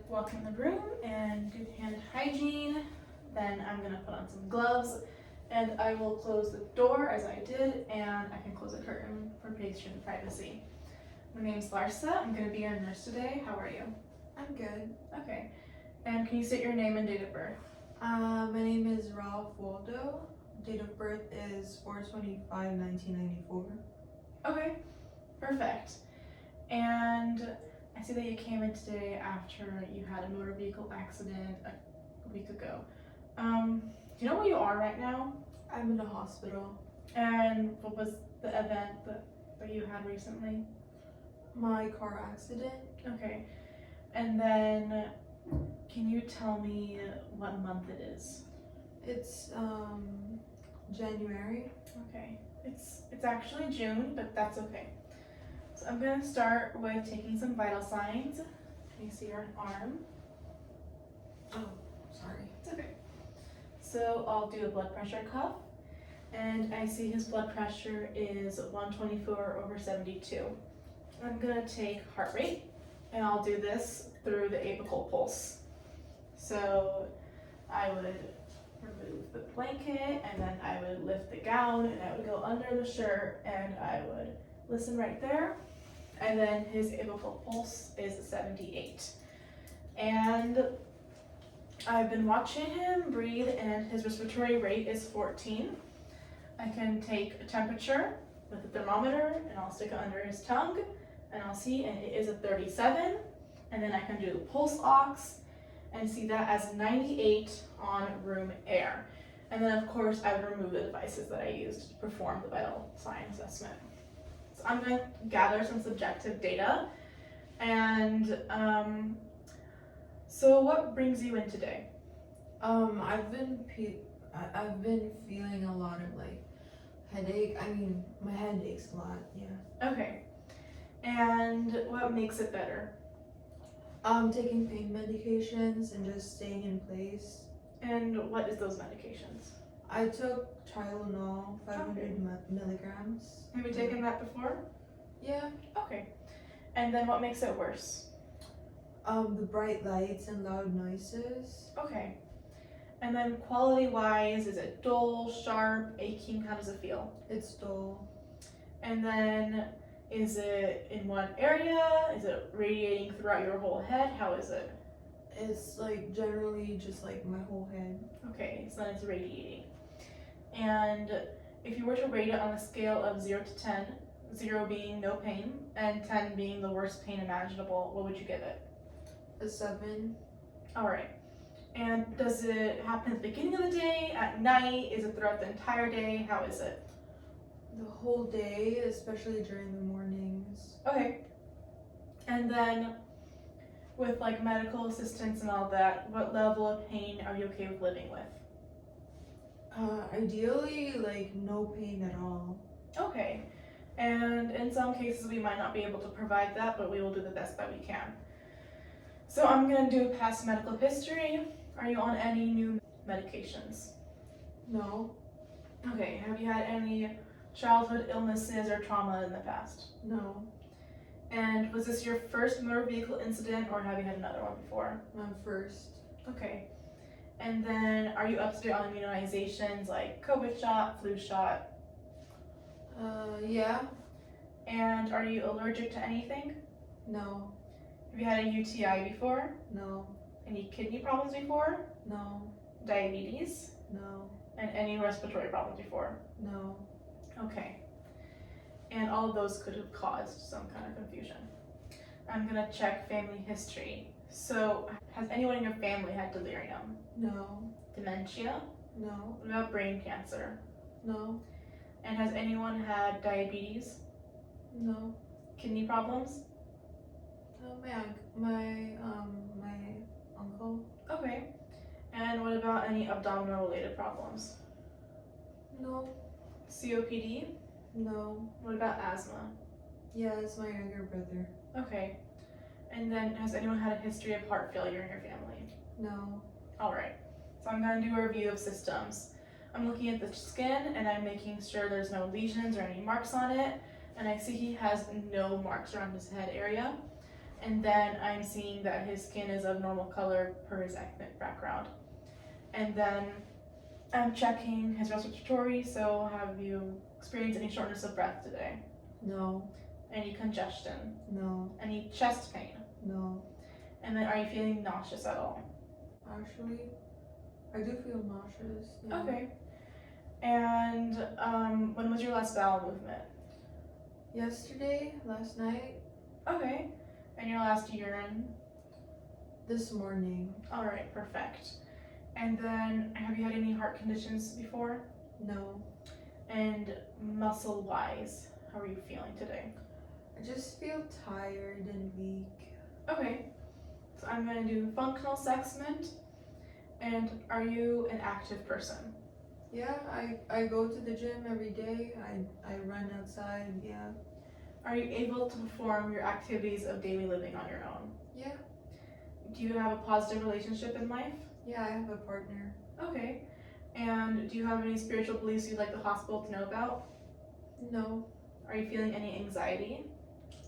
walk in the room and do hand hygiene. Then I'm gonna put on some gloves and I will close the door as I did, and I can close the curtain for patient privacy. My name's Larsa. I'm gonna be your nurse today. How are you? I'm good. Okay. And can you state your name and date of birth? My name is Waldo. Date of birth is 4/25/1994. Okay, perfect. And I see that you came in today after you had a motor vehicle accident a week ago. Do you know where you are right now? I'm in the hospital. And what was the event that you had recently? My car accident. Okay. And then can you tell me what month it is? It's January. Okay. It's actually June, but that's okay. So I'm gonna start with taking some vital signs. Can you see your arm? Oh, sorry. It's okay. So I'll do a blood pressure cuff, and I see his blood pressure is 124/72. I'm gonna take heart rate, and I'll do this through the apical pulse. So I would remove the blanket, and then I would lift the gown, and I would go under the shirt, and I would listen right there. And then his apical pulse is 78. And I've been watching him breathe, and his respiratory rate is 14. I can take a temperature with a thermometer, and I'll stick it under his tongue, and I'll see, and it is a 37. And then I can do the pulse ox and see that as 98 on room air. And then of course I would remove the devices that I used to perform the vital sign assessment. So I'm going to gather some subjective data. And so what brings you in today? I've been feeling a lot of headache. My head aches a lot. Yeah. Okay. And what makes it better? Taking pain medications and just staying in place. And what is those medications? I took Tylenol, 500 milligrams. Have you taken that before? Yeah. Okay. And then what makes it worse? The bright lights and loud noises. Okay. And then quality-wise, is it dull, sharp, aching? How does it feel? It's dull. And then is it in one area? Is it radiating throughout your whole head? How is it? It's generally just my whole head. Okay, so then it's radiating. And if you were to rate it on a scale of 0 to 10, 0 being no pain and 10 being the worst pain imaginable, what would you give it? A 7. All right. And does it happen at the beginning of the day, at night? Is it throughout the entire day? How is it? The whole day, especially during the mornings. Okay. And then with medical assistance and all that, what level of pain are you okay with living with? Ideally, no pain at all. Okay. And in some cases we might not be able to provide that, but we will do the best that we can. So I'm going to do past medical history. Are you on any new medications? No. Okay. Have you had any childhood illnesses or trauma in the past? No. And was this your first motor vehicle incident, or have you had another one before? My first. Okay. And then are you up to date on immunizations like COVID shot, flu shot? Yeah. And are you allergic to anything? No. Have you had a UTI before? No. Any kidney problems before? No. Diabetes? No. And any respiratory problems before? No. Okay. And all of those could have caused some kind of confusion. I'm gonna check family history. So, has anyone in your family had delirium? No. Dementia? No. What about brain cancer? No. And has anyone had diabetes? No. Kidney problems? My uncle. Okay. And what about any abdominal related problems? No. COPD? No. What about asthma? Yeah, it's my younger brother. Okay. And then has anyone had a history of heart failure in your family? No. Alright. So I'm going to do a review of systems. I'm looking at the skin and I'm making sure there's no lesions or any marks on it. And I see he has no marks around his head area. And then I'm seeing that his skin is of normal color per his ethnic background. And then I'm checking his respiratory, so have you experienced any shortness of breath today? No. Any congestion? No. Any chest pain? No. And then are you feeling nauseous at all? Actually, I do feel nauseous. Yeah. Okay. And when was your last bowel movement? Yesterday, last night, Okay. And your last urine? this morning. All right, perfect. And then have you had any heart conditions before? No. And muscle-wise, how are you feeling today? I just feel tired and weak. Okay. So I'm going to do functional assessment. And are you an active person? Yeah, I go to the gym every day. I run outside. Yeah. Are you able to perform your activities of daily living on your own? Yeah. Do you have a positive relationship in life? Yeah, I have a partner. Okay. And do you have any spiritual beliefs you'd like the hospital to know about? No. Are you feeling any anxiety?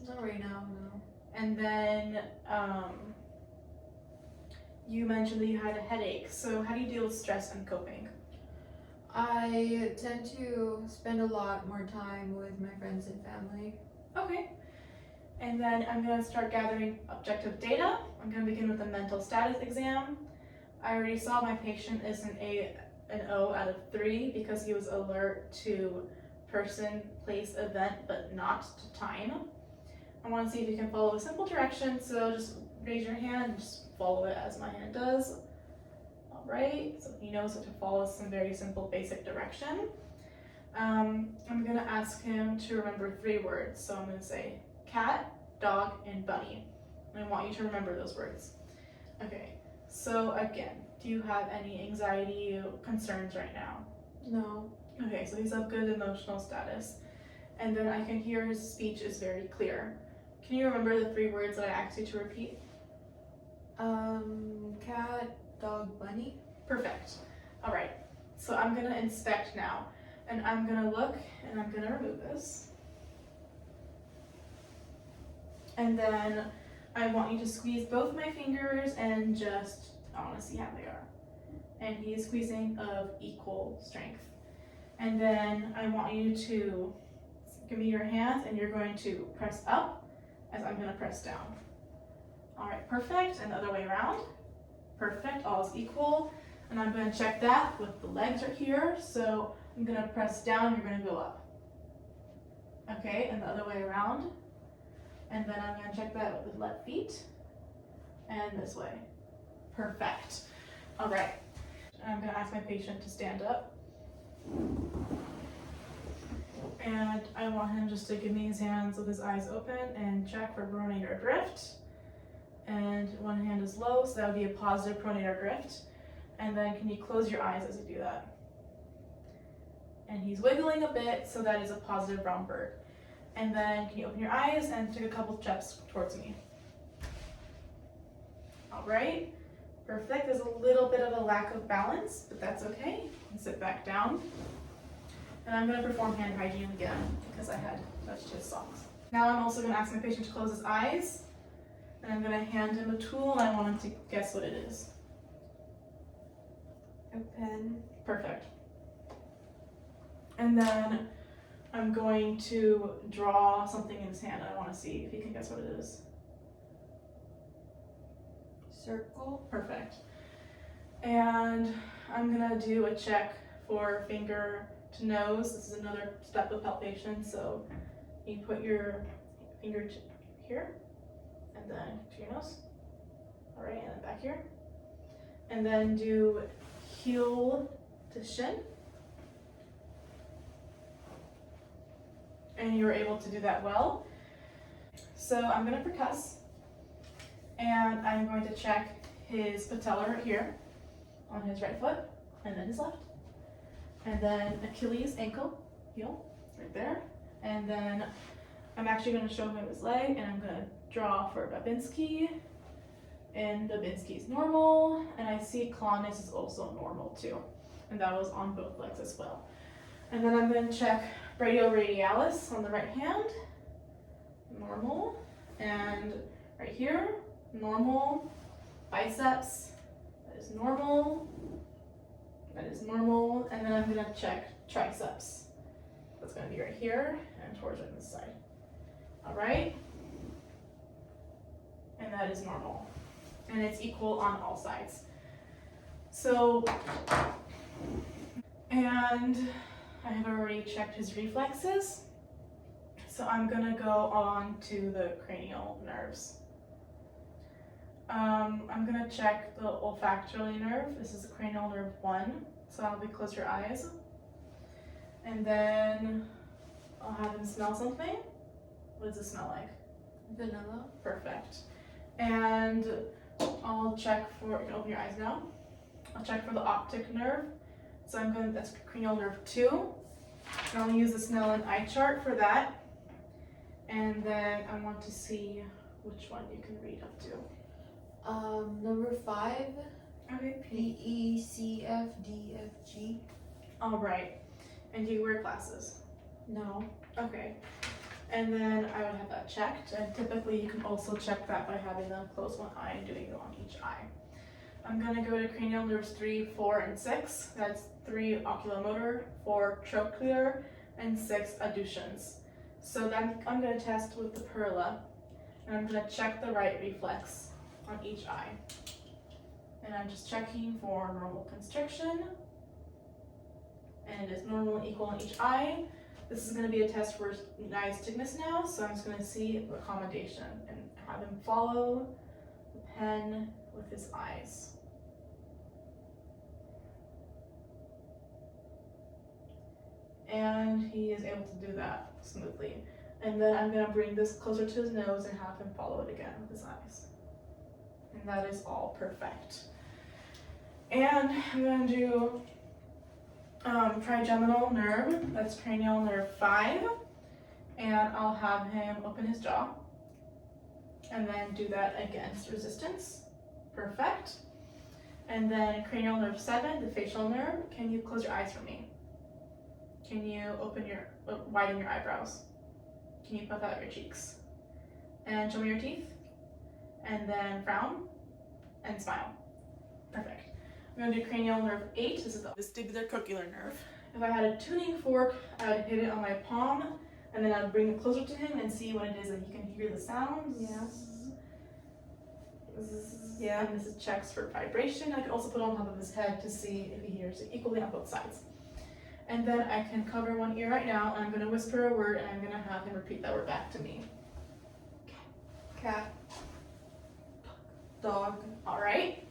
Not right now, no. And then you mentioned that you had a headache. So how do you deal with stress and coping? I tend to spend a lot more time with my friends and family. Okay. And then I'm going to start gathering objective data. I'm going to begin with a mental status exam. I already saw my patient is an O out of 3 because he was alert to person, place, event, but not to time. I want to see if you can follow a simple direction, so just raise your hand and just follow it as my hand does. All right, so he knows how to follow some very simple basic direction. I'm going to ask him to remember 3 words, so I'm going to say cat, dog, and bunny. And I want you to remember those words. Okay, so again, do you have any anxiety or concerns right now? No. Okay, so he's of good emotional status. And then I can hear his speech is very clear. Can you remember the 3 words that I asked you to repeat? Cat, dog, bunny. Perfect. All right, so I'm gonna inspect now. And I'm gonna look and I'm gonna remove this. And then I want you to squeeze both my fingers and just, I wanna see how they are. And he's squeezing of equal strength. And then I want you to give me your hands and you're going to press up as I'm gonna press down. All right, perfect, and the other way around. Perfect, all is equal. And I'm gonna check that with the legs right here. So I'm gonna press down, you're gonna go up. Okay, and the other way around. And then I'm gonna check that with the left feet. And this way. Perfect. All right, and I'm gonna ask my patient to stand up. And I want him just to give me his hands with his eyes open and check for pronator drift. And one hand is low, so that would be a positive pronator drift. And then can you close your eyes as you do that? And he's wiggling a bit, so that is a positive brown bird. And then can you open your eyes and take a couple steps towards me? All right, perfect. There's a little bit of a lack of balance, but that's okay. And sit back down. And I'm gonna perform hand hygiene again because I had touched his socks. Now I'm also gonna ask my patient to close his eyes. And I'm gonna hand him a tool and I want him to guess what it is. A pen. Perfect. And then I'm going to draw something in his hand. I want to see if he can guess what it is. Circle. Perfect. And I'm gonna do a check for finger to nose. This is another step of palpation. So you put your finger here and then to your nose. All right, and then back here. And then do heel to shin. And you were able to do that well. So I'm going to percuss, and I'm going to check his patella right here on his right foot, and then his left. And then Achilles ankle, heel, right there. And then I'm actually going to show him his leg, and I'm going to draw for Babinski. And Babinski is normal, and I see Clonus is also normal too. And that was on both legs as well. And then I'm going to check brachioradialis on the right hand, normal, and Right here, normal. Biceps, that is normal. That is normal. And then I'm gonna check triceps. That's gonna be right here and towards right this side. All right. And that is normal. And it's equal on all sides. So, and I have already checked his reflexes. So I'm gonna go on to the cranial nerves. I'm gonna check the olfactory nerve. This is cranial nerve 1. So I'll be close your eyes. And then I'll have him smell something. What does it smell like? Vanilla. Perfect. And I'll check for, you can open your eyes now. I'll check for the optic nerve. So that's cranial nerve 2. And I'll use the Snellen eye chart for that. And then I want to see which one you can read up to. Number 5. Okay. P, E, C, F, D, F, G. All right. And do you wear glasses? No. Okay. And then I would have that checked. And typically you can also check that by having them close one eye and doing it on each eye. I'm gonna go to cranial nerves 3, 4, and 6. That's 3 oculomotor, 4 trochlear, and 6 adducens. So then I'm gonna test with the perla, and I'm gonna check the right reflex on each eye. And I'm just checking for normal constriction. And it is normal and equal in each eye. This is gonna be a test for nystagmus now, so I'm just gonna see accommodation and have him follow the pen with his eyes. And he is able to do that smoothly. And then I'm gonna bring this closer to his nose and have him follow it again with his eyes. And that is all perfect. And I'm gonna do trigeminal nerve, that's cranial nerve 5. And I'll have him open his jaw. And then do that against resistance. Perfect. And then cranial nerve 7, the facial nerve. Can you close your eyes for me? Can you widen your eyebrows? Can you puff out your cheeks? And show me your teeth. And then frown and smile. Perfect. I'm gonna do cranial nerve 8. This is the vestibular-cochlear nerve. If I had a tuning fork, I would hit it on my palm, and then I would bring it closer to him and see what it is that he can hear the sounds. Yeah. And this is checks for vibration. I can also put it on top of his head to see if he hears it equally on both sides. And then I can cover one ear right now, and I'm gonna whisper a word, and I'm gonna have him repeat that word back to me. Cat. Dog. All right.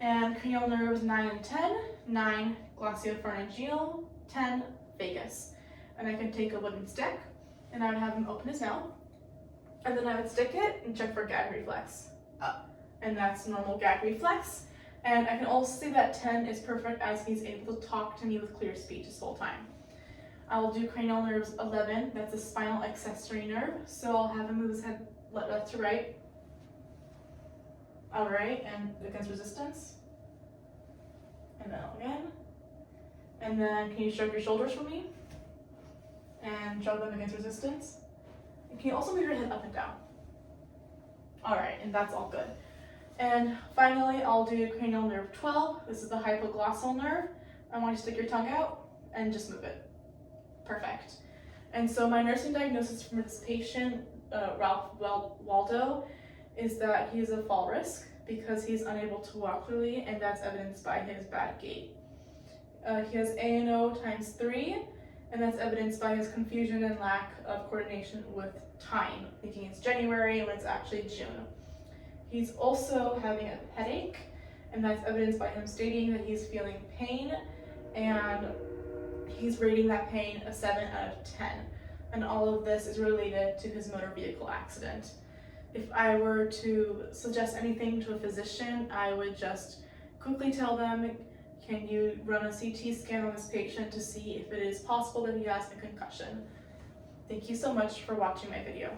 And cranial nerves 9 and 10. 9, glosopharyngeal. 10, vagus. And I can take a wooden stick, and I would have him open his mouth, and then I would stick it and check for gag reflex. And that's normal gag reflex. And I can also see that 10 is perfect as he's able to talk to me with clear speech this whole time. I'll do cranial nerves 11, that's the spinal accessory nerve. So I'll have him move his head left to right. All right, and against resistance. And then again. And then can you shrug your shoulders for me? And shrug them against resistance. And can you also move your head up and down? All right, and that's all good. And finally, I'll do cranial nerve 12. This is the hypoglossal nerve. I want you to stick your tongue out and just move it. Perfect. And so my nursing diagnosis for this patient, Waldo, is that he is a fall risk because he's unable to walk clearly, and that's evidenced by his bad gait. He has ANO times 3, and that's evidenced by his confusion and lack of coordination with time, thinking it's January when it's actually June. He's also having a headache, and that's evidenced by him stating that he's feeling pain, and he's rating that pain a 7 out of 10. And all of this is related to his motor vehicle accident. If I were to suggest anything to a physician, I would just quickly tell them, can you run a CT scan on this patient to see if it is possible that he has a concussion? Thank you so much for watching my video.